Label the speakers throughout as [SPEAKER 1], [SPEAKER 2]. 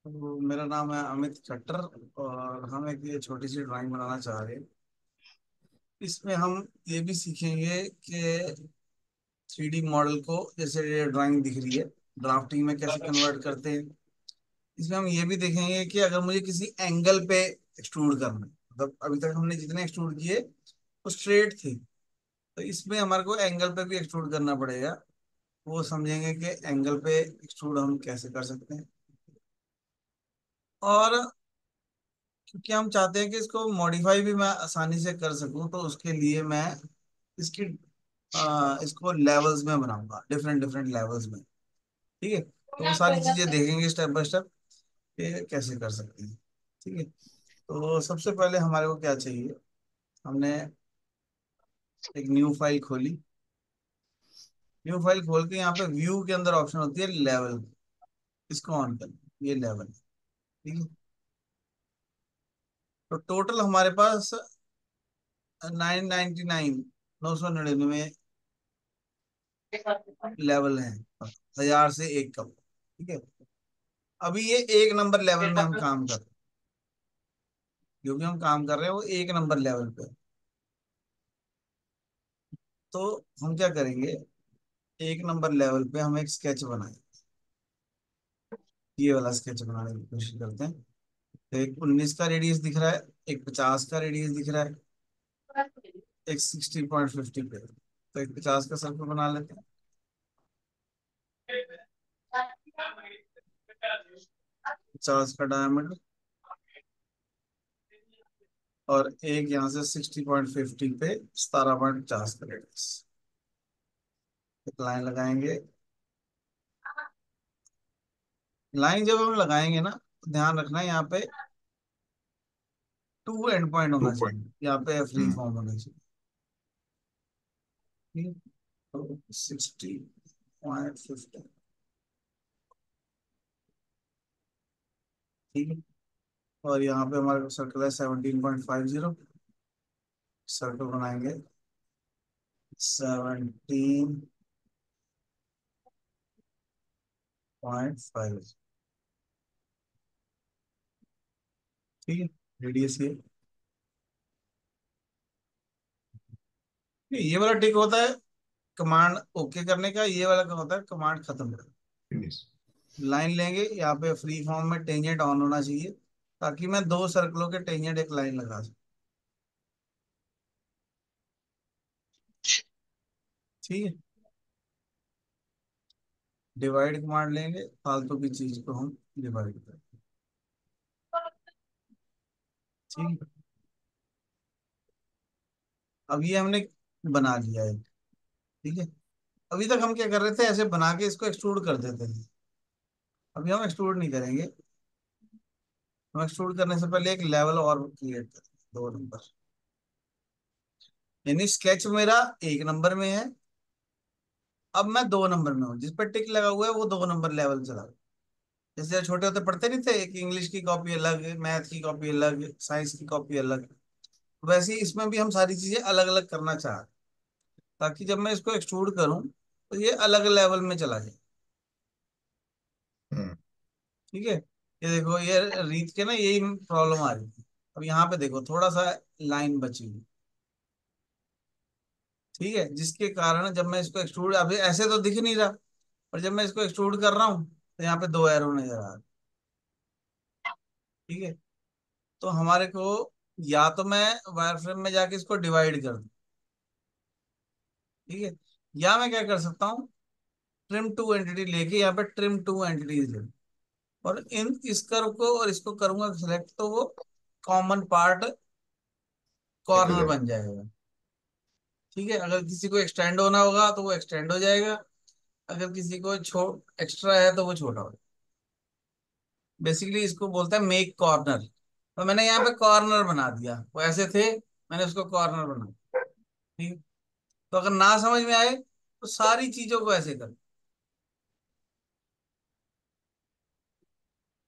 [SPEAKER 1] तो मेरा नाम है अमित खट्टर। और हम एक ये छोटी सी ड्राइंग बनाना चाह रहे हैं। इसमें हम ये भी सीखेंगे कि 3D मॉडल को, जैसे ये ड्राइंग दिख रही है, ड्राफ्टिंग में कैसे कन्वर्ट करते हैं। इसमें हम ये भी देखेंगे कि अगर मुझे किसी एंगल पे एक्सट्रूड करना है, मतलब अभी तक हमने जितने एक्सट्रूड किए वो स्ट्रेट थे, तो इसमें हमारे को एंगल पे भी एक्सट्रूड करना पड़ेगा। वो समझेंगे कि एंगल पे एक्सट्रूड हम कैसे कर सकते हैं। और क्योंकि हम चाहते हैं कि इसको मॉडिफाई भी मैं आसानी से कर सकूं, तो उसके लिए मैं इसकी इसको लेवल्स में बनाऊंगा, डिफरेंट डिफरेंट लेवल्स में। ठीक है, तो वो सारी चीजें देखेंगे स्टेप बाय स्टेप कि कैसे कर सकते हैं। ठीक है, तो सबसे पहले हमारे को क्या चाहिए। हमने एक न्यू फाइल खोली। न्यू फाइल खोल के यहाँ पे व्यू के अंदर ऑप्शन होती है लेवल, इसको ऑन कर, ये लेवल। ठीक है, तो टोटल हमारे पास 999, 999 लेवल है, 1000 से एक कम। ठीक है, अभी ये एक नंबर लेवल में हम काम कर रहे हैं। जो भी हम काम कर रहे हैं वो एक नंबर लेवल पे है। तो हम क्या करेंगे, एक नंबर लेवल पे हम एक स्केच बनाए। ये वाला स्केच बनाने की कोशिश करते हैं। तो एक 19 का रेडियस दिख रहा है, एक 50 का रेडियस दिख रहा है, एक 60.50 पे। तो एक 50 का सर्कल बना लेते हैं। 50 का डायमीटर, और एक यहाँ से 60.50 पे 17.50 का रेडियस। एक लाइन लगाएंगे। लाइन जब हम लगाएंगे ना, तो ध्यान रखना है यहाँ पे टू एंड पॉइंट
[SPEAKER 2] टू
[SPEAKER 1] होना
[SPEAKER 2] पॉइंट।
[SPEAKER 1] चाहिए, यहाँ पे फ्री फॉर्म होना चाहिए। ठीक है? तो 60.50। ठीक है, और यहाँ पे हमारे सर्कल है 17.50। सर्कल बनाएंगे 17.5। ठीक है, रेडियस ये वाला टिक होता है कमांड ओके करने का, ये वाला क्या होता है कमांड खत्म करने का।
[SPEAKER 2] फिनिश।
[SPEAKER 1] लाइन लेंगे, यहाँ पे फ्री फॉर्म में टेंजेंट ऑन होना चाहिए, ताकि मैं दो सर्कलों के टेंजेंट एक लाइन लगा सकूं। ठीक है, डिवाइड कमांड लेंगे, फालतू की चीज को हम डिवाइड करें। ठीक है, अब ये हमने बना लिया है। ठीक है, अभी तक हम क्या कर रहे थे, ऐसे बना के इसको एक्सट्रूड कर देते थे। अभी हम एक्सट्रूड नहीं करेंगे। हम एक्सट्रूड करने से पहले एक लेवल और क्रिएट करें, 2 नंबर। यानी स्केच मेरा एक नंबर में है, अब मैं 2 नंबर में हूँ। जिस पर टिक लगा हुआ है वो 2 नंबर लेवल चला गया। जैसे छोटे होते पढ़ते नहीं थे कि इंग्लिश की कॉपी अलग, मैथ की कॉपी अलग, साइंस की कॉपी अलग, वैसे ही इसमें भी हम सारी चीजें अलग अलग करना चाह रहे हैं, ताकि जब मैं इसको एक्सट्रूड करूं तो ये अलग लेवल में चला जाए।
[SPEAKER 2] हम्म।
[SPEAKER 1] ठीक है, ये देखो, ये रीत के ना यही प्रॉब्लम आ रही थी। अब यहाँ पे देखो थोड़ा सा लाइन बची हुई। ठीक है, जिसके कारण जब मैं इसको एक्सट्रूड, अभी ऐसे तो दिख नहीं रहा, पर जब मैं इसको एक्सट्रूड कर रहा हूँ तो यहाँ पे दो एरो नजर आ रहे। ठीक है, तो हमारे को या तो मैं वायर फ्रेम में जाके इसको डिवाइड कर दूं। ठीक है, या मैं क्या कर सकता हूँ, ट्रिम टू एंटिटी लेके यहाँ पे ट्रिम टू एंटिटीज ले, और इन इस कर्व को और इसको करूंगा सिलेक्ट, तो वो कॉमन पार्ट
[SPEAKER 2] एक हो
[SPEAKER 1] कॉर्नर
[SPEAKER 2] जाएगा।
[SPEAKER 1] बन जाएगा। ठीक है, अगर किसी को एक्सटेंड होना होगा तो वो एक्सटेंड हो जाएगा, अगर किसी को छोट एक्स्ट्रा है तो वो छोटा हो। बेसिकली इसको बोलते हैं मेक कॉर्नर। तो मैंने यहाँ पे कॉर्नर बना दिया, वो ऐसे थे, मैंने उसको कॉर्नर बना दिया। ठीक है? तो अगर ना समझ में आए तो सारी चीजों को ऐसे कर।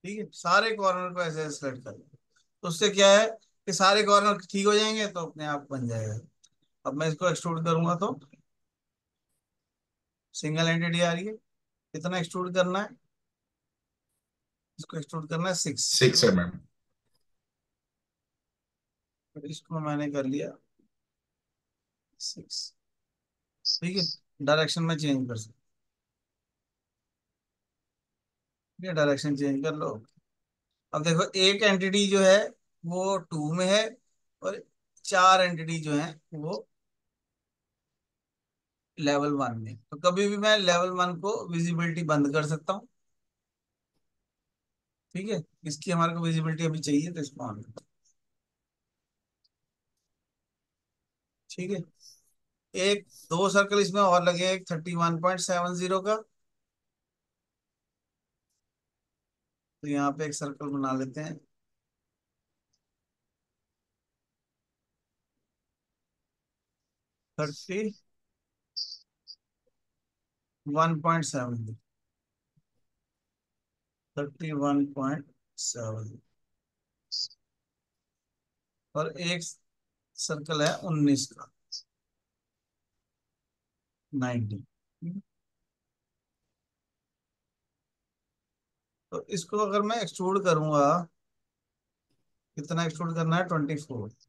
[SPEAKER 1] ठीक है, सारे कॉर्नर को ऐसे सेलेक्ट कर, तो उससे क्या है कि सारे कॉर्नर ठीक हो जाएंगे, तो अपने आप बन जाएगा। अब मैं इसको एक्सट्रूड करूंगा तो सिंगल एंटिटी आ रही है, कितना एक्सट्रूड करना है, इसको एक्सट्रूड करना है 6।
[SPEAKER 2] 6 mm।
[SPEAKER 1] इसको मैंने कर लिया 6। ठीक है, डायरेक्शन में चेंज कर सकते। ठीक है, डायरेक्शन चेंज कर लो। अब देखो एक एंटिटी जो है वो 2 में है, और 4 एंटिटी जो है वो लेवल 1 में। तो कभी भी मैं लेवल 1 को विजिबिलिटी बंद कर सकता हूँ। ठीक है, इसकी हमारे को विजिबिलिटी अभी चाहिए तो इसको ऑन करते हैं। ठीक है, एक दो सर्कल इसमें और लगे, एक 31.70 का। तो यहाँ पे एक सर्कल बना लेते हैं, 31.7, 31.7। और एक सर्कल है 19 का, 90। तो इसको अगर मैं एक्सट्रूड करूंगा, कितना एक्सट्रूड करना है, 24।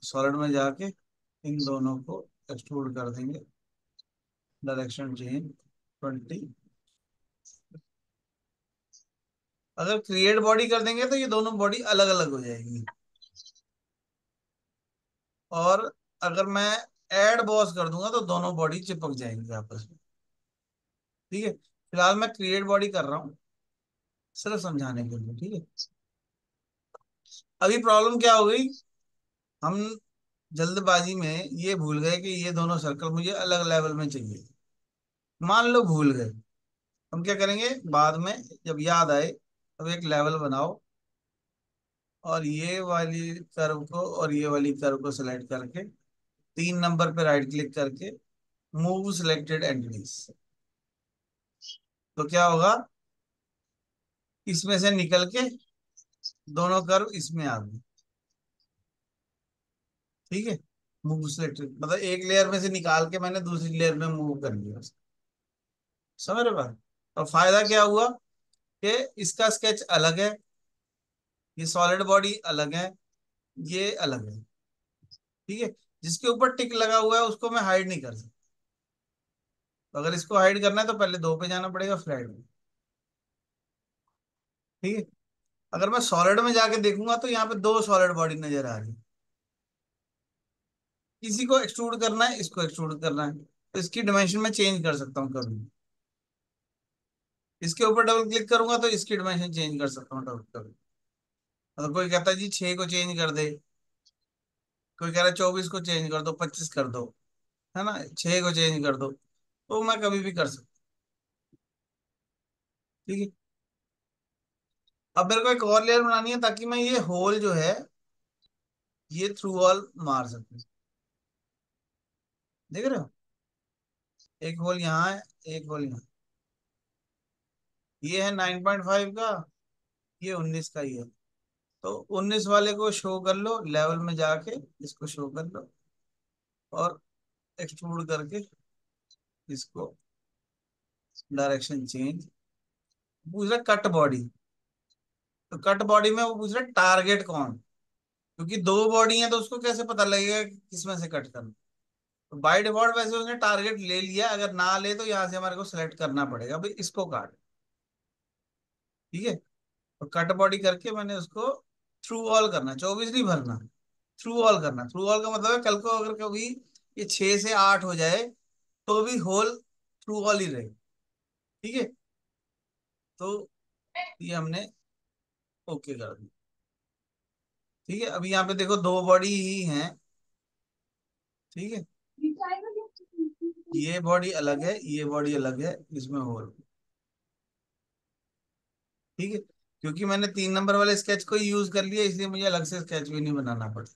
[SPEAKER 1] सॉलिड में जाके इन दोनों को एक्सट्रूड कर देंगे, डायरेक्शन चेंज 20। अगर क्रिएट बॉडी कर देंगे तो ये दोनों बॉडी अलग अलग हो जाएगी। और अगर मैं ऐड बॉस कर दूंगा तो दोनों बॉडी चिपक जाएंगे आपस में। ठीक है, फिलहाल मैं क्रिएट बॉडी कर रहा हूँ सिर्फ समझाने के लिए। ठीक है, अभी प्रॉब्लम क्या हो गई, हम जल्दबाजी में ये भूल गए कि ये दोनों सर्कल मुझे अलग लेवल में चाहिए। मान लो भूल गए, हम क्या करेंगे बाद में, जब याद आए तब एक लेवल बनाओ, और ये वाली कर्व को और ये वाली कर्व को सिलेक्ट करके 3 नंबर पे राइट क्लिक करके मूव सिलेक्टेड एंटिटीज। तो क्या होगा, इसमें से निकल के दोनों कर्व इसमें आ गए। ठीक है, मूव सिलेक्टेड मतलब एक लेयर में से निकाल के मैंने दूसरी लेयर में मूव कर दिया। समझ रहे बात। और फायदा क्या हुआ कि इसका स्केच अलग है, ये सॉलिड बॉडी अलग है, ये अलग है। ठीक है, जिसके ऊपर टिक लगा हुआ है उसको मैं हाइड नहीं कर सकता। तो अगर इसको हाइड करना है तो पहले 2 पे जाना पड़ेगा, फिर हाइड में। ठीक है, अगर मैं सॉलिड में जाके देखूंगा तो यहाँ पे 2 सॉलिड बॉडी नजर आ रही है। किसी को एक्सट्रूड करना है, इसको एक्सट्रूड करना है, तो इसकी डायमेंशन में चेंज कर सकता हूँ कभी। इसके ऊपर डबल क्लिक करूंगा तो इसकी डायमेंशन चेंज कर सकता हूँ डबल कभी। अगर कोई कहता है जी 6 को चेंज कर दे, कोई कह रहा है 24 को चेंज कर दो, 25 कर दो, है ना, 6 को चेंज कर दो, तो मैं कभी भी कर सकता। ठीक है, अब मेरे को एक और लेयर बनानी है ताकि मैं ये होल जो है ये थ्रू ऑल मार सकूं। देख रहे हो, एक होल यहाँ है, एक होल यहाँ। ये है 9.5 का, ये 19 का ही है। तो 19 वाले को शो कर लो, लेवल में जाके इसको शो कर लो, और एक्सट्रूड करके इसको डायरेक्शन चेंज। पूछ रहा कट बॉडी, तो कट बॉडी में वो पूछ रहा टारगेट कौन, क्योंकि 2 बॉडी है तो उसको कैसे पता लगेगा कि किसमें से कट करना। तो बाय डिफॉल्ट वैसे उसने टारगेट ले लिया, अगर ना ले तो यहाँ से हमारे को सिलेक्ट करना पड़ेगा भाई इसको काट। ठीक है, तो कट बॉडी करके मैंने उसको थ्रू ऑल करना, 24 नहीं भरना, थ्रू ऑल करना। थ्रू ऑल का मतलब है कल को अगर कभी ये 6 से 8 हो जाए तो भी होल थ्रू ऑल ही रहे। ठीक है, तो ये हमने ओके कर दिया। ठीक है, अभी यहाँ पे देखो 2 बॉडी ही हैं। ठीक है, ये बॉडी अलग है, ये बॉडी अलग है, इसमें होल। ठीक है, क्योंकि मैंने 3 नंबर वाले स्केच को यूज कर लिया इसलिए मुझे अलग से स्केच भी नहीं बनाना पड़ा।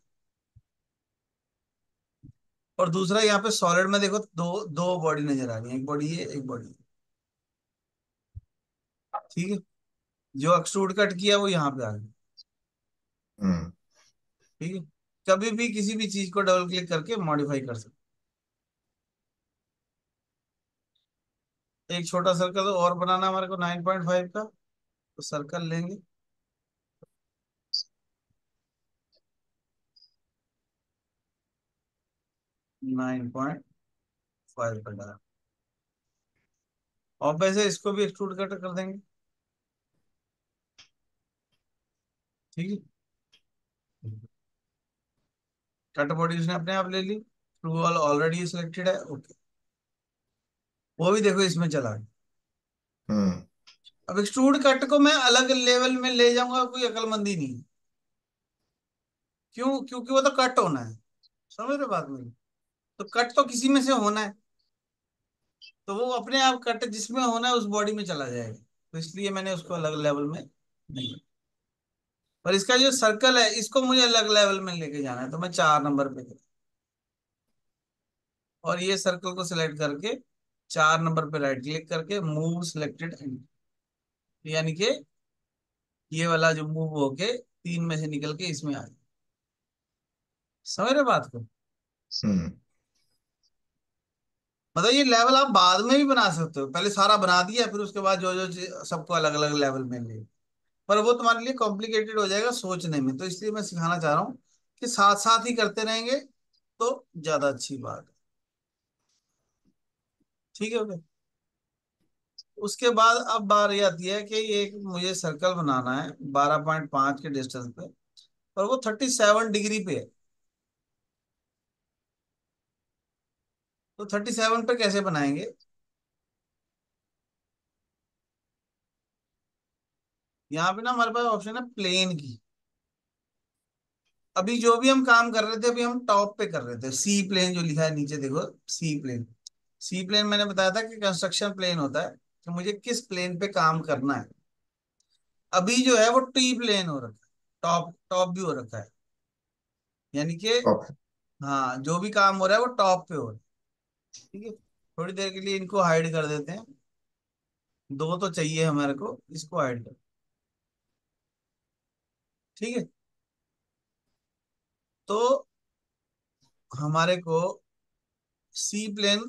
[SPEAKER 1] और दूसरा यहाँ पे सॉलिड में देखो दो दो बॉडी नजर आ रही है, एक बॉडी ये, एक बॉडी। ठीक है, जो एक्सट्रूड कट किया वो यहाँ पे आ गया।
[SPEAKER 2] हम्म।
[SPEAKER 1] ठीक है, कभी भी किसी भी चीज को डबल क्लिक करके मॉडिफाई कर सकते। एक छोटा सर्कल और बनाना हमारे को 9.5 का। तो सर्कल लेंगे, 9.5 पर डाला। और वैसे इसको भी एक्सट्रूड कट कर देंगे। ठीक है, कट बॉडी उसने अपने आप ले ली, ट्रू वॉल ऑलरेडी सिलेक्टेड है, ओके। वो भी देखो इसमें चला गया।
[SPEAKER 2] हम्म।
[SPEAKER 1] अब एक्सट्रूड कट को मैं अलग लेवल में ले जाऊंगा, कोई अकलमंदी नहीं। क्यों? क्योंकि वो तो कट होना है। समझ रहे बात मेरी? तो कट तो किसी में से होना है, तो वो अपने आप कट जिसमें होना है उस बॉडी में चला जाएगा। तो इसलिए मैंने उसको अलग लेवल में नहीं। पर इसका जो सर्कल है इसको मुझे अलग लेवल में लेके जाना है, तो मैं 4 नंबर पे करूँ। और ये सर्कल को सिलेक्ट करके 4 नंबर पे राइट क्लिक करके मूव सिलेक्टेड एंड, यानी कि ये वाला जो मूव होके 3 में से निकल के इसमें आ जाए। समझ रहे बात को?
[SPEAKER 2] हम्म।
[SPEAKER 1] मतलब ये लेवल आप बाद में भी बना सकते हो, पहले सारा बना दिया फिर उसके बाद जो जो सबको अलग अलग लेवल में ले। पर वो तुम्हारे लिए कॉम्प्लिकेटेड हो जाएगा सोचने में, तो इसलिए मैं सिखाना चाह रहा हूँ कि साथ साथ ही करते रहेंगे तो ज्यादा अच्छी बात है। ठीक है ओके। उसके बाद अब बारी आती है कि ये एक मुझे सर्कल बनाना है 12.5 के डिस्टेंस पे, और वो 37 डिग्री पे है। तो 37 पे कैसे बनाएंगे? यहाँ पे ना हमारे पास ऑप्शन है प्लेन की। अभी जो भी हम काम कर रहे थे अभी हम टॉप पे कर रहे थे, सी प्लेन जो लिखा है नीचे देखो, सी प्लेन। सी प्लेन मैंने बताया था कि कंस्ट्रक्शन प्लेन होता है, कि मुझे किस प्लेन पे काम करना है। अभी जो है वो टी प्लेन हो रखा है, टॉप टॉप भी हो रखा है, यानी कि
[SPEAKER 2] टॉप।
[SPEAKER 1] हाँ जो भी काम हो रहा है वो टॉप पे हो रहा है। ठीक है, थोड़ी देर के लिए इनको हाइड कर देते हैं, दो तो चाहिए हमारे को, इसको हाइड कर। ठीक है, तो हमारे को सी प्लेन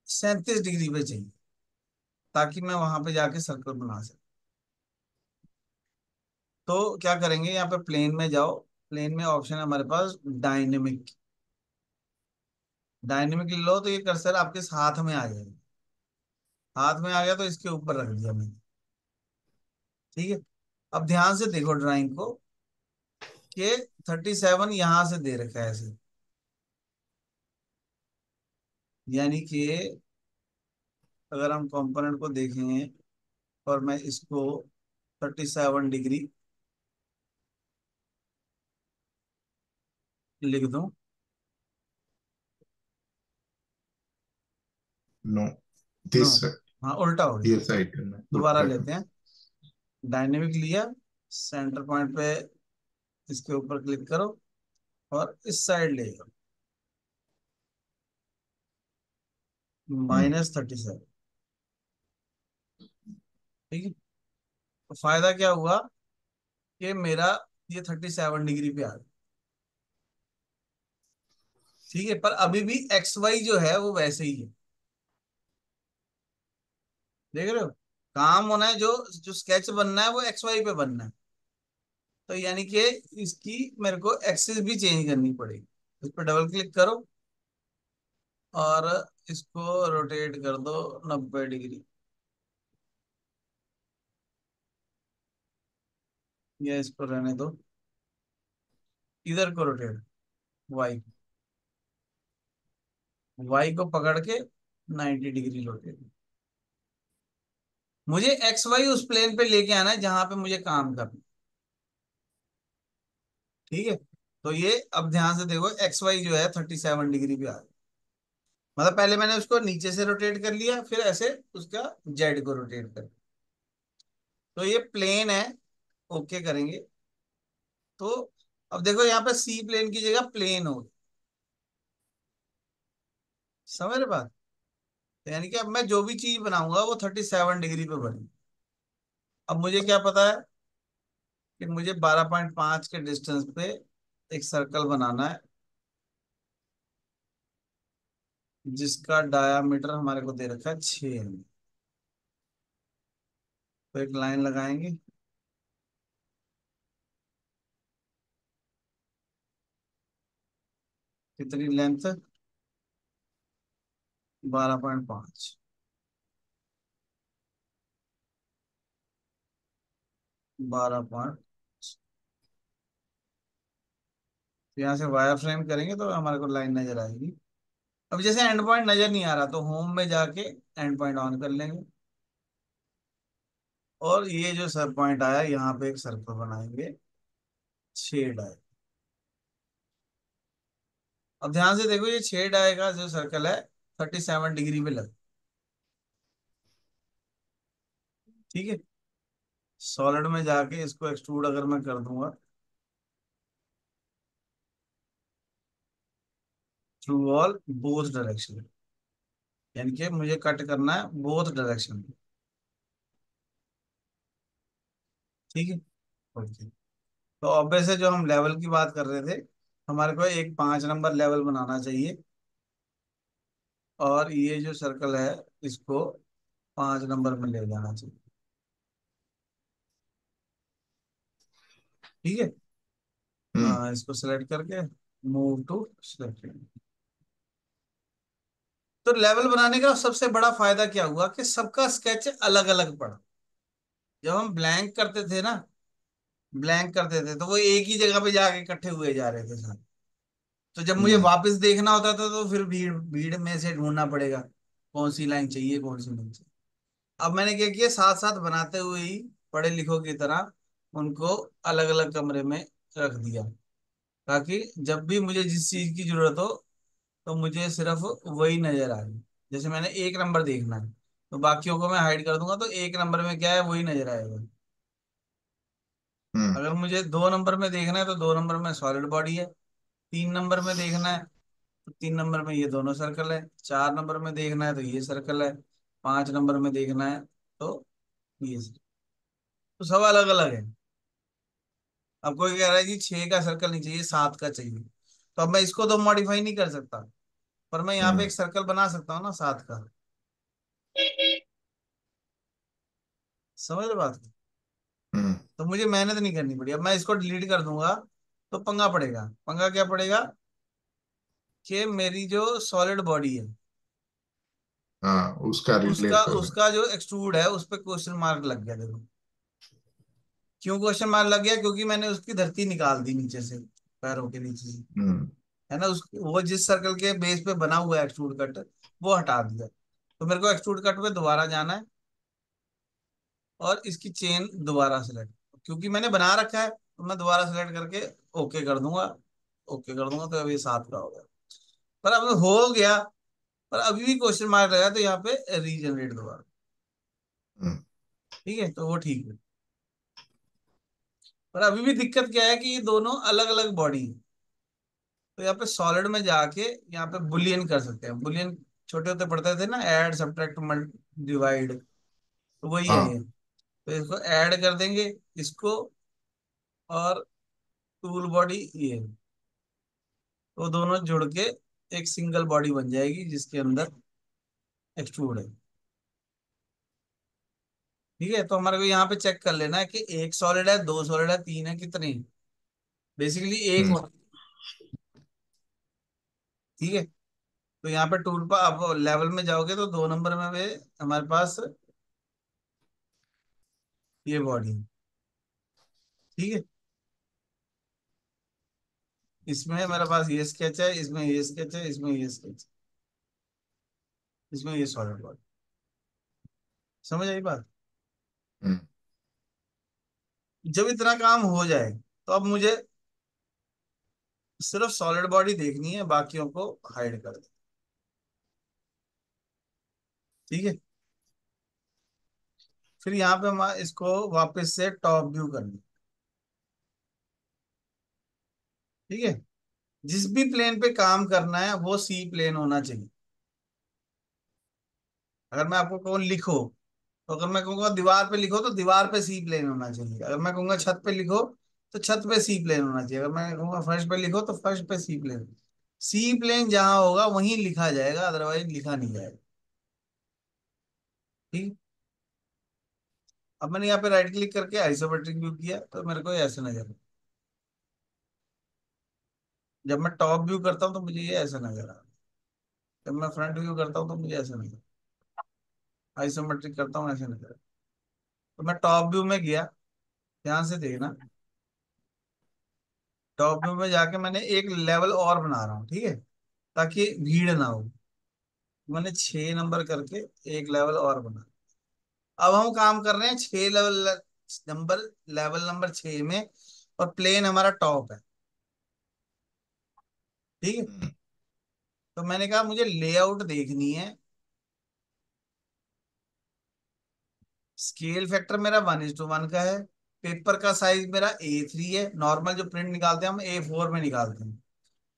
[SPEAKER 1] 37 डिग्री पे चाहिए, ताकि मैं वहां पे जाके सर्कल बना सकूं। तो क्या करेंगे, यहाँ पे प्लेन में जाओ, प्लेन में ऑप्शन है हमारे पास डायनेमिक। डायनेमिक ले लो तो ये कर्सर आपके हाथ में आ जाएगा। हाथ में आ गया तो इसके ऊपर रख दिया मैंने। ठीक है, अब ध्यान से देखो ड्राइंग को, कि 37 यहां से दे रखा है ऐसे, यानी कि अगर हम कंपोनेंट को देखें और मैं इसको 37 डिग्री लिख दूं।
[SPEAKER 2] No,
[SPEAKER 1] no,
[SPEAKER 2] this.
[SPEAKER 1] हाँ उल्टा हो गया।
[SPEAKER 2] ये साइड करना है,
[SPEAKER 1] दोबारा
[SPEAKER 2] उल्टा
[SPEAKER 1] लेते
[SPEAKER 2] करना।
[SPEAKER 1] हैं, डायनेमिक लिया, सेंटर पॉइंट पे इसके ऊपर क्लिक करो और इस साइड ले जाओ,
[SPEAKER 2] हम्म।
[SPEAKER 1] -37। ठीक है, तो फायदा क्या हुआ कि मेरा ये 37 डिग्री पे आ गया। ठीक है, पर अभी भी एक्स वाई जो है वो वैसे ही है। देख रहे हो, काम होना है, जो जो स्केच बनना है वो एक्स वाई पे बनना है। तो यानी कि इसकी मेरे को एक्सिस भी चेंज करनी पड़ेगी। इस पर डबल क्लिक करो और इसको रोटेट कर दो 90 डिग्री, या इसको रहने दो, इधर को रोटेट, वाई, वाई को पकड़ के 90 डिग्री रोटेट। मुझे एक्स वाई उस प्लेन पे लेके आना है जहां पे मुझे काम करना है। ठीक है, तो ये अब ध्यान से देखो एक्स वाई जो है 37 डिग्री पे आ गया। मतलब पहले मैंने उसको नीचे से रोटेट कर लिया, फिर ऐसे उसका जेड को रोटेट कर। तो ये प्लेन है, ओके करेंगे। तो अब देखो यहाँ पे सी प्लेन की जगह प्लेन हो गई। समझ रहे बात? तो यानी कि अब मैं जो भी चीज बनाऊंगा वो 37 डिग्री पे बनेगी। अब मुझे क्या पता है कि मुझे 12.5 के डिस्टेंस पे एक सर्कल बनाना है, जिसका डायामीटर हमारे को दे रखा है 6 mm। तो एक लाइन लगाएंगे, कितनी लेंथ? 12.5। 12 पॉइंट। यहाँ से वायर फ्रेम करेंगे तो हमारे को लाइन नजर आएगी। अब जैसे एंड पॉइंट नजर नहीं आ रहा तो होम में जाके एंड पॉइंट ऑन कर लेंगे। और ये जो सर पॉइंट आया यहाँ पे एक सर्कल बनाएंगे, छेद आए। अब ध्यान से देखो, ये छेद आएगा जो सर्कल है 37 डिग्री पे लग। ठीक है। सॉलिड में जाके इसको एक्सट्रूड अगर मैं कर दूंगा थ्रू ऑल बोथ डायरेक्शन, यानी कि मुझे कट करना है बोथ डायरेक्शन। ठीक है। ओके। तो ऑब्वियस है, जो हम लेवल की बात कर रहे थे, हमारे को एक 5 नंबर लेवल बनाना चाहिए। और ये जो सर्कल है इसको 5 नंबर में ले जाना चाहिए। ठीक है।
[SPEAKER 2] हम्म
[SPEAKER 1] इसको सेलेक्ट करके मूव टू सिलेक्ट। तो लेवल बनाने का सबसे बड़ा फायदा क्या हुआ कि सबका स्केच अलग अलग पड़ा। जब हम ब्लैंक करते थे ना, ब्लैंक करते थे तो वो एक ही जगह पे जाके इकट्ठे हुए जा रहे थे सारे। तो जब मुझे
[SPEAKER 2] हम्म
[SPEAKER 1] वापस देखना होता था तो फिर भीड़ भीड़ में से ढूंढना पड़ेगा कौन सी लाइन चाहिए कौन सी नहीं चाहिए। अब मैंने क्या किया, साथ साथ बनाते हुए ही पढ़े लिखों की तरह उनको अलग अलग कमरे में रख दिया, ताकि जब भी मुझे जिस चीज की जरूरत हो तो मुझे सिर्फ वही नजर आए। जैसे मैंने 1 नंबर देखना है तो बाकियों को मैं हाइड कर दूंगा, तो 1 नंबर में क्या है वही नजर आएगा।
[SPEAKER 2] हम्म
[SPEAKER 1] अगर मुझे 2 नंबर में देखना है तो 2 नंबर में सॉलिड बॉडी है। 3 नंबर में देखना है तो 3 नंबर में ये दोनों सर्कल है। 4 नंबर में देखना है तो ये सर्कल है। 5 नंबर में देखना है तो ये सर्कल। तो सब अलग अलग है। अब कोई कह रहा है जी 6 का सर्कल नहीं चाहिए, 7 का चाहिए, तो अब मैं इसको तो मॉडिफाई नहीं कर सकता, पर मैं यहाँ पे
[SPEAKER 2] हम्म
[SPEAKER 1] एक सर्कल बना सकता हूँ ना 7 का। समझ रहे बात को?
[SPEAKER 2] हम्म
[SPEAKER 1] तो मुझे मेहनत नहीं करनी पड़ी। अब मैं इसको डिलीट कर दूंगा तो पंगा पड़ेगा। पंगा क्या पड़ेगा कि मेरी जो सॉलिड बॉडी है
[SPEAKER 2] हाँ, उसका
[SPEAKER 1] उसका
[SPEAKER 2] रिप्लेस करना।
[SPEAKER 1] उसका जो एक्सट्रूड है उस पर क्वेश्चन मार्क लग गया। देखो क्यों क्वेश्चन मार्क लग गया, क्योंकि मैंने उसकी धरती निकाल दी नीचे से, पैरों के नीचे से।
[SPEAKER 2] हम्म
[SPEAKER 1] है ना, उस वो जिस सर्कल के बेस पे बना हुआ है एक्सट्रूड कट, वो हटा दिया। तो मेरे को एक्सट्रूड कट पे दोबारा जाना है और इसकी चेन दोबारा सेलेक्ट, क्योंकि मैंने बना रखा है तो मैं दोबारा सेलेक्ट करके ओके कर दूंगा। ओके कर दूंगा तो अब ये 7 का हो गया। पर अब हो गया, पर अभी भी क्वेश्चन मार्क लगा, तो यहाँ पे रीजनरेट दोबारा।
[SPEAKER 2] हम्म
[SPEAKER 1] ठीक है, तो वो ठीक है। पर अभी भी दिक्कत क्या है कि ये दोनों अलग अलग बॉडी है। तो यहाँ पे सॉलिड में जाके यहाँ पे बुलियन कर सकते हैं। बुलियन छोटे होते पढ़ते थे ना, ऐड सब्ट्रैक्ट डिवाइड, तो वही है
[SPEAKER 2] हाँ।
[SPEAKER 1] ये। तो इसको ऐड कर देंगे, इसको, और टूल बॉडी ये, तो दोनों जुड़ के एक सिंगल बॉडी बन जाएगी जिसके अंदर एक्सट्रूड है। ठीक है। तो हमारे को यहाँ पे चेक कर लेना है कि एक सॉलिड है, दो सॉलिड है, तीन है, कितने। बेसिकली एक
[SPEAKER 2] हम्म
[SPEAKER 1] ठीक है। तो यहाँ पे टूल पर आप लेवल में जाओगे तो 2 नंबर में भी हमारे पास ये बॉडी है। ठीक है। इसमें मेरे पास ये स्केच है, इसमें ये स्केच है, इसमें ये स्केच है, इसमें ये सॉलिड बॉडी। समझ आई बात?
[SPEAKER 2] हम्म
[SPEAKER 1] जब इतना काम हो जाए तो अब मुझे सिर्फ सॉलिड बॉडी देखनी है, बाकियों को हाइड कर दे। ठीक है। फिर यहाँ पे हम इसको वापस से टॉप व्यू करना। ठीक है। जिस भी प्लेन पे काम करना है वो सी प्लेन होना चाहिए। अगर मैं आपको कहूँ लिखो, तो अगर मैं कहूँगा दीवार पे लिखो तो दीवार पे सी प्लेन होना चाहिए। अगर मैं कहूँगा छत पे लिखो तो छत पे सी प्लेन होना चाहिए। अगर मैं कहूँगा फर्श पे लिखो तो फर्श पे सी प्लेन। सी प्लेन जहां होगा वहीं लिखा जाएगा, अदरवाइज लिखा नहीं जाएगा। ठीक। अब मैंने यहाँ पे राइट क्लिक करके आइसोमेट्रिक व्यू किया तो मेरे को ये ऐसे नजर आए। जब मैं टॉप व्यू करता हूँ तो मुझे ये ऐसा नजर आ रहा है, जब मैं फ्रंट व्यू करता हूँ तो मुझे ऐसा नजर, आइसोमेट्रिक करता हूँ ऐसे नजर। तो मैं टॉप व्यू में गया, ध्यान से देखना, टॉप व्यू में जाके मैंने एक लेवल और बना रहा हूँ, ठीक है, ताकि भीड़ ना हो। मैंने 6 नंबर करके एक लेवल और बना। अब हम काम कर रहे हैं 6 लेवल नंबर, लेवल नंबर 6 में, और प्लेन हमारा टॉप है, ठीक है।
[SPEAKER 2] हम्म।
[SPEAKER 1] तो मैंने कहा मुझे लेआउट देखनी है। स्केल फैक्टर मेरा 1:1 का है। पेपर का साइज मेरा A3 है। नॉर्मल जो प्रिंट निकालते हैं हम A4 में निकालते हैं।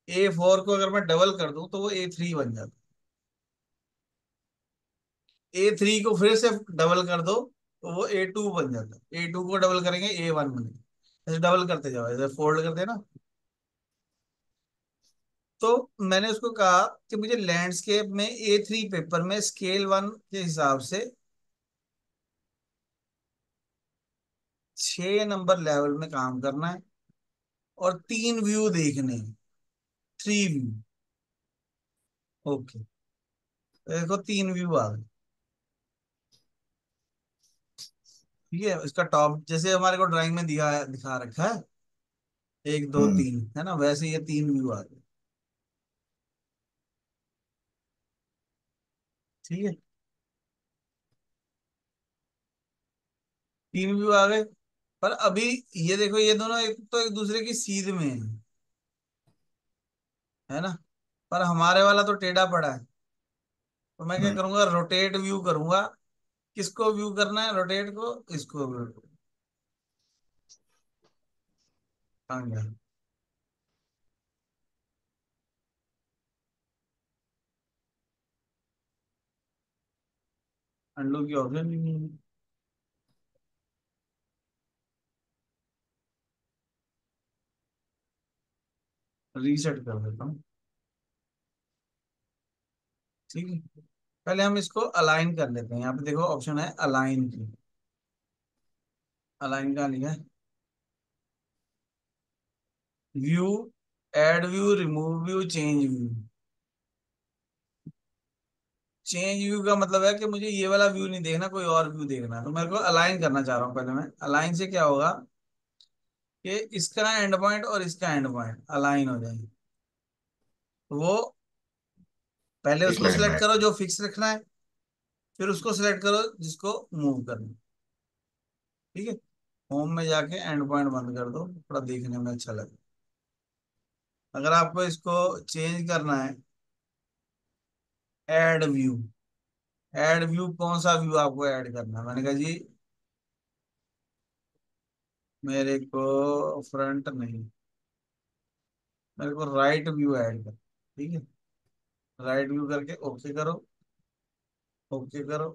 [SPEAKER 1] A4 को अगर मैं डबल कर दूं तो वो A3 बन जाता है। A3 को फिर से डबल कर दो तो वो A2 बन जाता है। A2 को डबल करेंगे A1 बनेगा। ऐसे डबल करते जाओ, ऐसे फोल्ड करते ना। तो मैंने उसको कहा कि मुझे लैंडस्केप में A3 पेपर में स्केल 1 के हिसाब से 6 नंबर लेवल में काम करना है, और 3 व्यू देखने हैं, 3 व्यू। ओके, देखो 3 व्यू आ गए। ठीक है, इसका टॉप जैसे हमारे को ड्राइंग में दिखा दिखा रखा है, 1 2 3, है ना, वैसे ये 3 व्यू आ गए। ठीक है, 3 व्यू आ गए। पर अभी ये देखो, ये दोनों एक तो एक दूसरे की सीध में है ना, पर हमारे वाला तो टेढ़ा पड़ा है। तो मैं क्या
[SPEAKER 2] हम्म।
[SPEAKER 1] करूंगा, रोटेट व्यू करूंगा। किसको व्यू करना है, रोटेट को, इसको व्यू। हाँ गया। अंडू की ऑप्शन ही नहीं है, रीसेट कर देता हूँ। ठीक है, पहले हम इसको अलाइन कर लेते हैं। यहाँ पे देखो ऑप्शन है अलाइन की। अलाइन का लिखा है, view, add view, remove view, change view. Change view का मतलब है कि मुझे ये वाला व्यू नहीं देखना, कोई और व्यू देखना है। तो मेरे को अलाइन करना चाह रहा हूँ। पहले मैं अलाइन से क्या होगा कि इसका एंड पॉइंट और इसका एंड पॉइंट अलाइन हो जाएंगे। तो वो पहले
[SPEAKER 2] एक
[SPEAKER 1] उसको
[SPEAKER 2] लाइन में
[SPEAKER 1] सिलेक्ट
[SPEAKER 2] ऐड
[SPEAKER 1] करो
[SPEAKER 2] कर।
[SPEAKER 1] जो फिक्स रखना है, फिर उसको सिलेक्ट करो जिसको मूव करना है। ठीक है, होम में जाके एंड पॉइंट बंद कर दो, थोड़ा देखने में अच्छा लगे। अगर आपको इसको चेंज करना है, ऐड व्यू। ऐड व्यू, कौन सा व्यू आपको ऐड करना है? मैंने कहा जी मेरे को फ्रंट नहीं, मेरे को राइट व्यू ऐड कर। ठीक है, राइट व्यू करके ओके करो। ओके करो,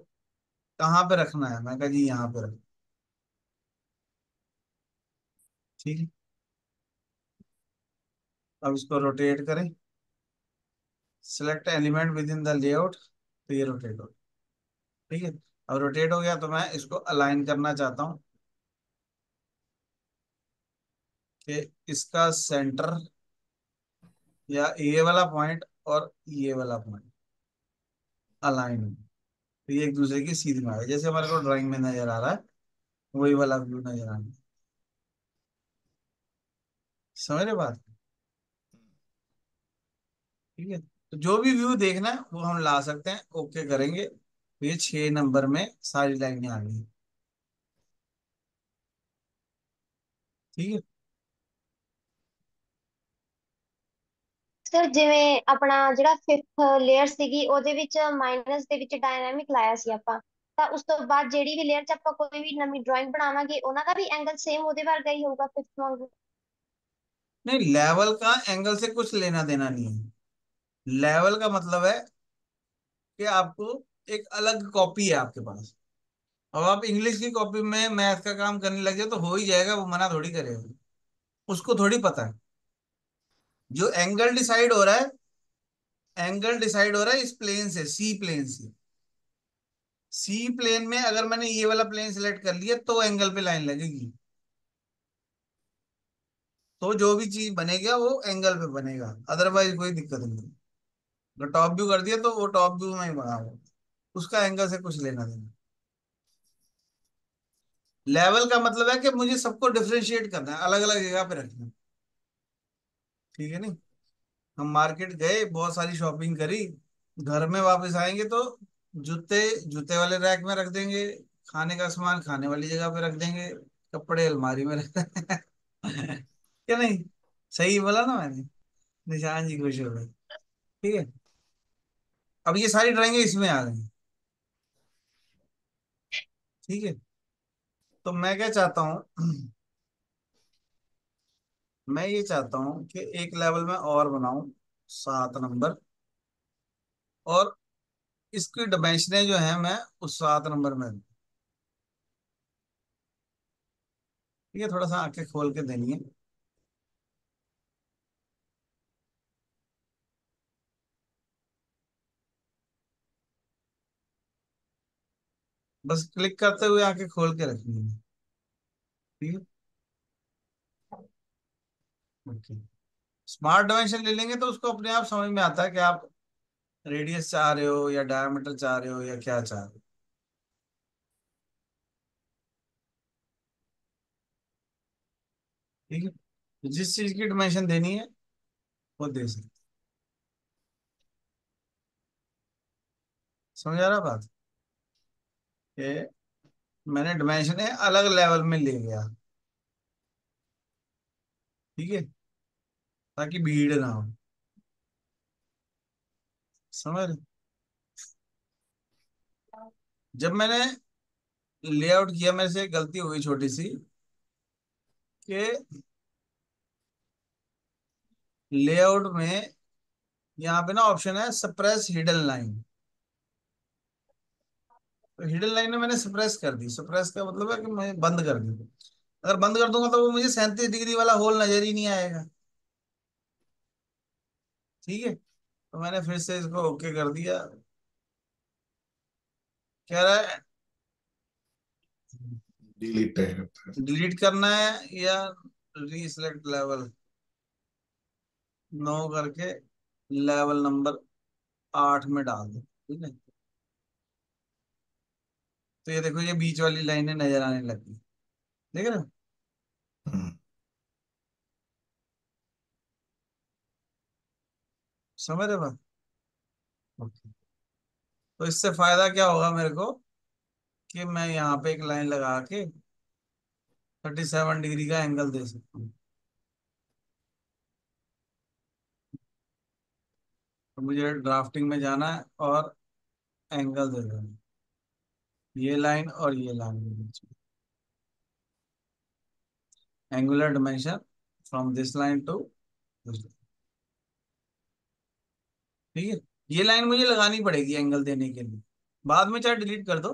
[SPEAKER 1] कहाँ पे रखना है? मैं कहा जी यहाँ पे रख। ठीक है, अब इसको रोटेट करें, select element with in the layout, तो ये रोटेट हो। ठीक है, अब रोटेट हो गया तो मैं इसको अलाइन करना चाहता हूँ कि इसका सेंटर या ये वाला पॉइंट और ये वाला पॉइंट अलाइन हो, तो ये एक दूसरे की सीध में आ गए, जैसे हमारे को ड्राइंग में नजर आ रहा है, वही वाला व्यू नजर आ रहा है। समझ रहे बात? ठीक है, तो जो भी व्यू देखना है वो हम ला सकते हैं। ओके करेंगे तो ये 6 नंबर में सारी लाइनें आ गई। ठीक है।
[SPEAKER 3] ਸਰ ਜਿਵੇਂ ਆਪਣਾ ਜਿਹੜਾ 5th ਲੇਅਰ ਸੀਗੀ ਉਹਦੇ ਵਿੱਚ ਮਾਈਨਸ ਦੇ ਵਿੱਚ ਡਾਇਨਾਮਿਕ ਲਾਇਆ ਸੀ ਆਪਾਂ, ਤਾਂ ਉਸ ਤੋਂ ਬਾਅਦ ਜਿਹੜੀ ਵੀ ਲੇਅਰ 'ਚ ਆਪਾਂ ਕੋਈ ਵੀ ਨਵੀਂ ਡਰਾਇੰਗ ਬਣਾਵਾਂਗੇ ਉਹਨਾਂ ਦਾ ਵੀ ਐਂਗਲ ਸੇਮ ਉਹਦੇ ਵਰਗਾ ਹੀ ਹੋਊਗਾ 5th ਵਾਂਗੂ।
[SPEAKER 1] नहीं, लेवल का एंगल से कुछ लेना देना नहीं है। लेवल का मतलब है कि आपको एक अलग कॉपी है आपके पास। अब आप इंग्लिश की कॉपी में मैथ का काम करने लगे तो हो ही जाएगा, वो मना थोड़ी करेगा। उसको थोड़ी पता है। जो एंगल डिसाइड हो रहा है, एंगल डिसाइड हो रहा है इस प्लेन से, सी प्लेन से। सी प्लेन में अगर मैंने ये वाला प्लेन सिलेक्ट कर लिया तो एंगल पे लाइन लगेगी। तो जो भी चीज बनेगा वो एंगल पे बनेगा, अदरवाइज कोई दिक्कत नहीं। अगर टॉप व्यू कर दिया तो वो टॉप व्यू में ही बनाओ, उसका एंगल से कुछ लेना देना। लेवल का मतलब है कि मुझे सबको डिफरेंशिएट करना है, अलग अलग जगह पे रखना है। ठीक है नहीं, हम मार्केट गए, बहुत सारी शॉपिंग करी, घर में वापस आएंगे तो जूते जूते वाले रैक में रख देंगे, खाने का सामान खाने वाली जगह पे रख देंगे, कपड़े अलमारी में रख देंगे। क्या नहीं, सही बोला ना मैंने? निशान जी खुश हो गए। ठीक है, अब ये सारी ड्राइंगें इसमें आ गई। ठीक है, तो मैं क्या चाहता हूँ, मैं ये चाहता हूँ कि एक लेवल में और बनाऊं, 7 नंबर, और इसकी डायमेंशनें जो है मैं उस 7 नंबर में दूं। ठीक है, थोड़ा सा आंखें खोल के देनी है। बस क्लिक करते हुए आंखें खोल के रखनी है। ठीक है, ओके। स्मार्ट डायमेंशन ले लेंगे तो उसको अपने आप समझ में आता है कि आप रेडियस चाह रहे हो या डायमीटर चाह रहे हो या क्या चाह रहे हो। ठीक है, तो जिस चीज की डायमेंशन देनी है वो दे सकते। समझ आ रहा बात? कि मैंने डायमेंशन अलग लेवल में ले गया। ठीक है, ताकि भीड़ ना हो। समझ रहे? जब मैंने लेआउट किया, मेरे से एक गलती हुई छोटी सी, कि लेआउट में यहाँ पे ना ऑप्शन है सप्रेस हिडन लाइन। तो हिडन लाइन में मैंने सप्रेस कर दी। सप्रेस का मतलब है कि मैं बंद कर दी। अगर बंद कर दूंगा तो वो मुझे 37 डिग्री वाला होल नजर ही नहीं आएगा। ठीक है, तो मैंने फिर से इसको ओके कर दिया। कह रहा है
[SPEAKER 2] डिलीट है करता है।
[SPEAKER 1] डिलीट करना है या रीसेलेक्ट लेवल, नो करके लेवल नंबर 8 में डाल दो। ठीक है, तो ये देखो, ये बीच वाली लाइनें नजर आने लगी। देख रहे हो?
[SPEAKER 2] हम्म,
[SPEAKER 1] समझ रहे हो बात? ओके। तो इससे फायदा क्या होगा मेरे को, कि मैं यहाँ पे एक लाइन लगा के 37 डिग्री का एंगल दे सकता हूँ। तो मुझे ड्राफ्टिंग में जाना है और एंगल दे देना, ये लाइन और ये लाइन के बीच में, angular dimension from this line to this. ठीक है, ये लाइन मुझे लगानी पड़ेगी एंगल देने के लिए। बाद में चाहे डिलीट कर दो,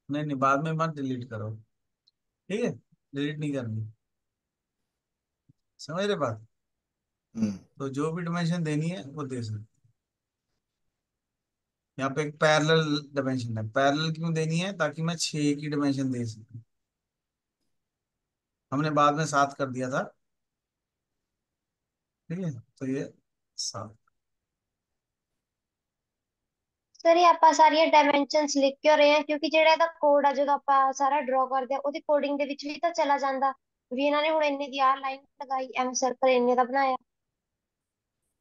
[SPEAKER 1] नहीं नहीं, बाद में मत डिलीट करो। ठीक है, डिलीट नहीं करनी। समझ रहे बात?
[SPEAKER 2] हम्म,
[SPEAKER 1] तो जो भी डायमेंशन देनी है वो दे सकते। यहाँ पे एक पैरेलल डायमेंशन है। पैरेलल क्यों देनी है? ताकि मैं 6 की डायमेंशन दे सकूं। हमने बाद में 7 कर दिया था। ठीक है, तो ये 7।
[SPEAKER 3] ਸਰ ਇਹ ਆਪਾਂ ਸਾਰੀਆਂ ਡਾਇਮੈਂਸ਼ਨਸ ਲਿਖ ਕਿਉਂ ਰਹੇ ਹਾਂ ਕਿਉਂਕਿ ਜਿਹੜਾ ਇਹਦਾ ਕੋਡ ਆ ਜਦੋਂ ਆਪਾਂ ਸਾਰਾ ਡਰਾ ਕਰਦੇ ਆ ਉਹਦੀ ਕੋਡਿੰਗ ਦੇ ਵਿੱਚ ਵੀ ਤਾਂ ਚਲਾ ਜਾਂਦਾ ਵੀ ਇਹਨਾਂ ਨੇ ਹੁਣ ਇੰਨੇ ਦੀ ਆਹ ਲਾਈਨ ਲਗਾਈ ਐਮ ਸਰਕਲ ਇੰਨੇ ਦਾ ਬਣਾਇਆ।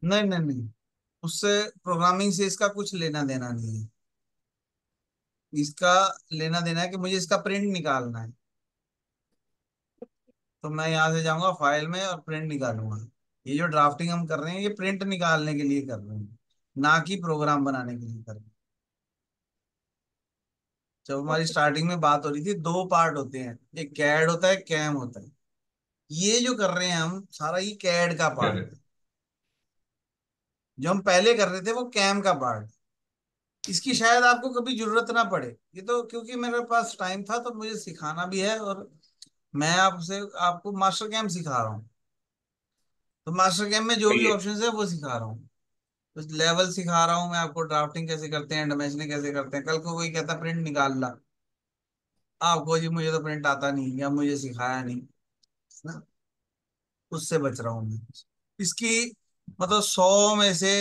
[SPEAKER 1] नहीं नहीं नहीं, उससे प्रोग्रामिंग से इसका कुछ लेना देना नहीं है। इसका लेना देना है कि मुझे इसका प्रिंट निकालना है। तो मैं यहाँ से जाऊंगा फाइल में और प्रिंट निकालूंगा। ये जो ड्राफ्टिंग हम कर रहे हैं ये प्रिंट निकालने के लिए कर रहे हैं, ना कि प्रोग्राम बनाने के लिए कर रहे हैं। जब हमारी
[SPEAKER 3] ओके।
[SPEAKER 1] स्टार्टिंग में बात हो रही थी, 2 पार्ट होते हैं, एक कैड होता है, कैम होता है। ये जो कर रहे हैं हम सारा, ये कैड का
[SPEAKER 2] क्या
[SPEAKER 1] पार्ट
[SPEAKER 2] है?
[SPEAKER 1] है। जो हम पहले कर रहे थे वो कैम का पार्ट। इसकी शायद आपको कभी जरूरत ना पड़े। ये तो क्योंकि मेरे पास टाइम था तो मुझे सिखाना भी है, और मैं आपसे आपको मास्टर कैम सिखा रहा हूँ। तो मास्टर कैम में जो भी
[SPEAKER 2] सही है।
[SPEAKER 1] ऑप्शंस है वो सिखा रहा हूँ। तो लेवल सिखा रहा हूँ मैं आपको, ड्राफ्टिंग कैसे करते हैं, डायमेंशनिंग कैसे करते हैं। कल को कोई कहता प्रिंट निकाल ला, आपको जी मुझे तो प्रिंट आता नहीं या मुझे सिखाया नहीं, है ना? उससे बच रहा हूँ मैं। इसकी मतलब 100 में से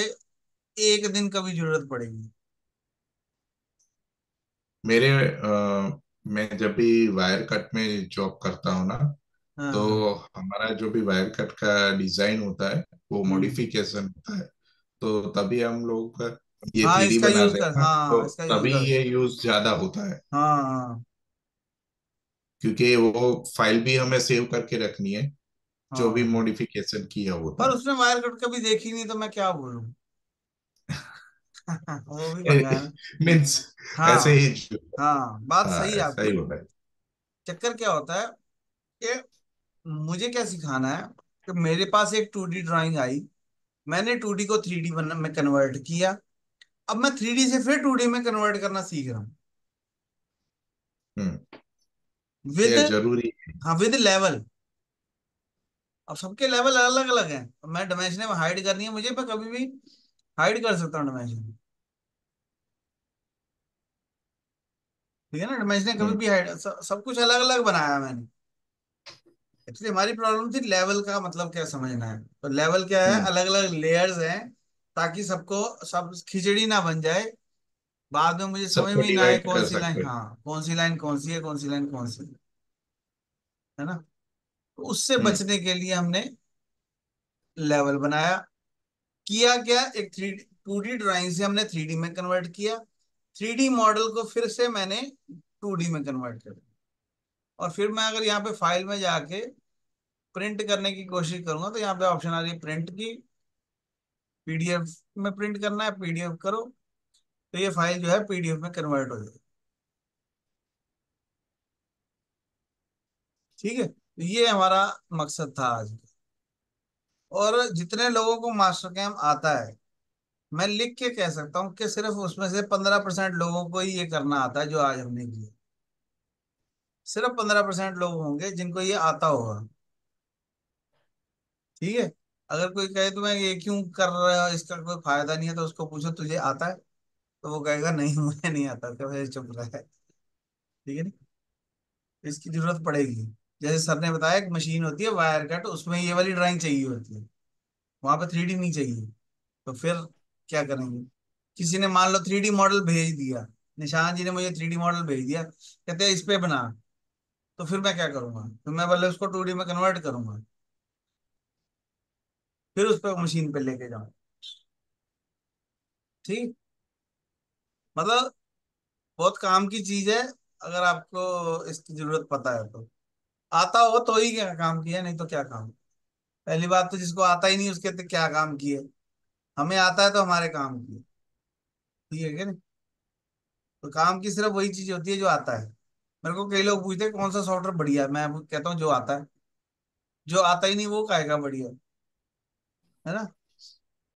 [SPEAKER 1] एक दिन कभी जरूरत पड़ेगी।
[SPEAKER 2] मेरे मैं जब भी वायर कट में जॉब करता हूँ ना,
[SPEAKER 1] हाँ
[SPEAKER 2] तो
[SPEAKER 1] हाँ।
[SPEAKER 2] हमारा जो भी वायर कट का डिजाइन होता है वो
[SPEAKER 1] हम्म।
[SPEAKER 2] मॉडिफिकेशन होता है। तो तभी हम लोग ये
[SPEAKER 1] हाँ
[SPEAKER 2] 3D
[SPEAKER 1] इसका यूज
[SPEAKER 2] बनाते हैं
[SPEAKER 1] कर,
[SPEAKER 2] ना,
[SPEAKER 1] हाँ
[SPEAKER 2] तो
[SPEAKER 1] इसका यूज
[SPEAKER 2] तभी
[SPEAKER 1] कर।
[SPEAKER 2] ये यूज ज्यादा होता है।
[SPEAKER 1] हाँ हाँ
[SPEAKER 2] क्योंकि वो फाइल भी हमें सेव करके रखनी है, जो भी
[SPEAKER 1] हाँ।
[SPEAKER 2] मॉडिफिकेशन किया
[SPEAKER 1] पर
[SPEAKER 2] होता
[SPEAKER 1] उसने वायर कट कभी देखी नहीं तो मैं क्या बोलूं। वो भी पंगा है ना।
[SPEAKER 2] मीन्स ऐसे
[SPEAKER 1] हाँ
[SPEAKER 2] ही
[SPEAKER 1] हाँ, बात
[SPEAKER 2] हाँ,
[SPEAKER 1] सही है
[SPEAKER 2] ऐसा ही
[SPEAKER 1] आपकी।
[SPEAKER 2] होता है।
[SPEAKER 1] चक्कर क्या होता है कि मुझे क्या सिखाना है कि मेरे पास एक 2D ड्राइंग आई, मैंने 2D को 3D में कन्वर्ट किया, अब मैं 3D से फिर 2D में कन्वर्ट करना सीख रहा हूँ,
[SPEAKER 2] हम्म।
[SPEAKER 1] विद,
[SPEAKER 2] ये जरूरी है।
[SPEAKER 1] हाँ विद लेवल। अब सबके लेवल अलग अलग हैं, तो मैं डायमेंशन में हाइड करनी है मुझे, मैं कभी भी हाइड कर सकता हूँ डायमेंशन। ठीक है ना, डायमेंशन कभी
[SPEAKER 2] हम्म
[SPEAKER 1] भी हाइड, सब कुछ अलग अलग बनाया मैंने। एक्चुअली हमारी प्रॉब्लम थी लेवल का मतलब क्या समझना है, तो लेवल क्या है,
[SPEAKER 2] हम्म।
[SPEAKER 1] अलग अलग लेयर्स हैं, ताकि सबको सब खिचड़ी ना बन जाए, बाद में मुझे समझ
[SPEAKER 2] सबको
[SPEAKER 1] में ही ना आए
[SPEAKER 2] डिवाइड
[SPEAKER 1] कौन
[SPEAKER 2] कर
[SPEAKER 1] सी लाइन,
[SPEAKER 2] सकते हैं।
[SPEAKER 1] हाँ कौन सी लाइन कौन सी है, कौन सी लाइन कौन सी है ना। तो उससे
[SPEAKER 2] हम्म।
[SPEAKER 1] बचने के लिए हमने लेवल बनाया। किया क्या, एक 2D ड्राइंग से हमने 3D में कन्वर्ट किया, 3D मॉडल को फिर से मैंने 2D में कन्वर्ट कर दिया। और फिर मैं अगर यहाँ पे फाइल में जाके प्रिंट करने की कोशिश करूंगा तो यहाँ पे ऑप्शन आ रही है प्रिंट की, पीडीएफ में प्रिंट करना है, पीडीएफ करो, तो ये फाइल जो है पीडीएफ में कन्वर्ट हो जाएगी। ठीक है, तो ये हमारा मकसद था आज का। और जितने लोगों को मास्टर कैम आता है, मैं लिख के कह सकता हूँ कि सिर्फ उसमें से 15% लोगों को ही ये करना आता है जो आज हमने किया। सिर्फ 15% लोग होंगे जिनको ये आता होगा। ठीक है, अगर कोई कहे तो मैं ये क्यों कर रहा है, इसका कोई फायदा नहीं है, तो उसको पूछो तुझे आता है, तो वो कहेगा नहीं मुझे नहीं आता, तो फिर चुप रहा है। ठीक है, इसकी जरूरत पड़ेगी। जैसे सर ने बताया एक मशीन होती है वायर कट, उसमें ये वाली ड्राइंग चाहिए होती है, वहां पे 3D नहीं चाहिए, तो फिर क्या करेंगे। किसी ने मान लो 3D मॉडल भेज दिया, निशान जी ने मुझे 3D मॉडल भेज दिया, कहते हैं इस पे बना, तो फिर मैं क्या करूंगा, तो मैं पहले उसको 2D में कन्वर्ट करूंगा, फिर उस पर मशीन पे लेके जाऊँ। ठीक, मतलब बहुत काम की चीज है, अगर आपको इसकी जरूरत पता है तो। आता हो तो ही क्या काम किया, नहीं तो क्या काम। पहली बात तो जिसको आता ही नहीं उसके तो क्या काम किए, हमें आता है तो हमारे काम किए। ठीक है क्या नहीं, तो काम की सिर्फ वही चीज होती है जो आता है। मेरे को कई लोग पूछते हैं कौन सा सॉफ्टवेयर बढ़िया है, मैं कहता हूँ जो आता है, जो आता ही नहीं वो काहेगा बढ़िया, है ना।